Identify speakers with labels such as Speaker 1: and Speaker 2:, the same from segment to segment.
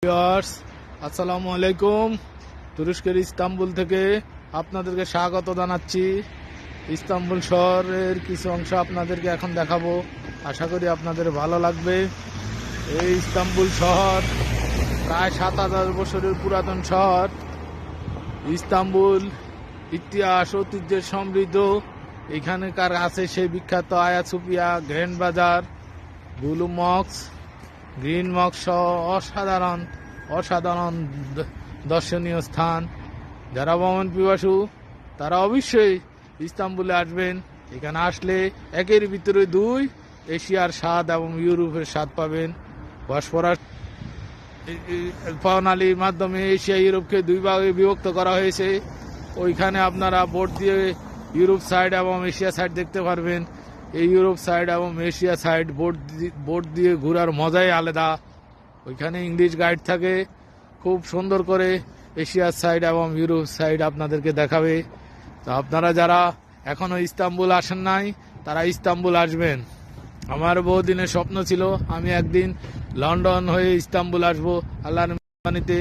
Speaker 1: Viewers, আসসালামু আলাইকুম। তুরস্কের ইস্তাম্বুল থেকে আপনাদেরকে স্বাগত জানাচ্ছি। ইস্তাম্বুল শহরের কিছু অংশ আপনাদেরকে এখন দেখাবো, আশা করি আপনাদের ভালো লাগবে। এই ইস্তাম্বুল শহর প্রায় ৭,০০০ বছরের পুরাতন শহর। ইস্তাম্বুল ইতিহাস ঐতিহ্যের সমৃদ্ধ। এখানকার আছে সেই বিখ্যাত আয়া সোফিয়া, গ্র্যান্ড বাজার, ব্লু মস্ক, গ্রিন মস্ক সহ অসাধারণ দর্শনীয় স্থান। যারা ভ্রমণ পিপাসু তারা অবশ্যই ইস্তাম্বুলে আসবেন। এখানে আসলে একের ভিতরে দুই, এশিয়ার স্বাদ এবং ইউরোপের স্বাদ পাবেন। বসফরাস প্রণালীর মাধ্যমে এশিয়া ইউরোপকে দুই ভাগে বিভক্ত করা হয়েছে। ওইখানে আপনারা বোট দিয়ে ইউরোপ সাইড এবং এশিয়া সাইড দেখতে পারবেন। এই ইউরোপ সাইড এবং এশিয়া সাইড বোট দিয়ে ঘোরার মজাই আলাদা। ওইখানে ইংলিশ গাইড থাকে, খুব সুন্দর করে এশিয়া সাইড এবং ইউরোপ সাইড আপনাদেরকে দেখাবে। তো আপনারা যারা এখনো ইস্তাম্বুল আসেন নাই তারা ইস্তাম্বুল আসবেন। আমার বহুদিনের স্বপ্ন ছিল আমি একদিন লন্ডন হয়ে ইস্তাম্বুল আসবো। আল্লাহর মেহরবানিতে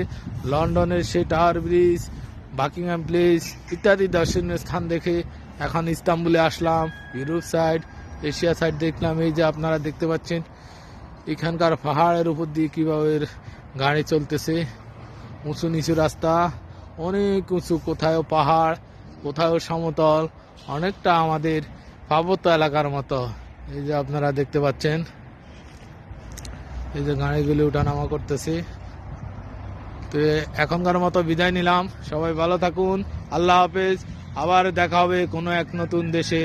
Speaker 1: লন্ডনের সেই টাওয়ার ব্রিজ, বাকিংহাম প্লেস ইত্যাদি দর্শনীয় স্থান দেখে এখন ইস্তাম্বুলে আসলাম। ইউরোপ সাইড, এশিয়া সাইড দেখলাম। এই যে আপনারা দেখতে পাচ্ছেন এখানকার পাহাড়ের উপর দিয়ে কীভাবে গাড়ি চলতেছে, উঁচু নিচু রাস্তা, অনেক উঁচু, কোথাও পাহাড় কোথাও সমতল, অনেকটা আমাদের পার্বত্য এলাকার মতো। এই যে আপনারা দেখতে পাচ্ছেন এই যে গাড়িগুলি ওঠানামা করতেছে। তো এখনকার মতো বিদায় নিলাম। সবাই ভালো থাকুন, আল্লাহ হাফেজ। আবার দেখা হবে কোনো এক নতুন দেশে।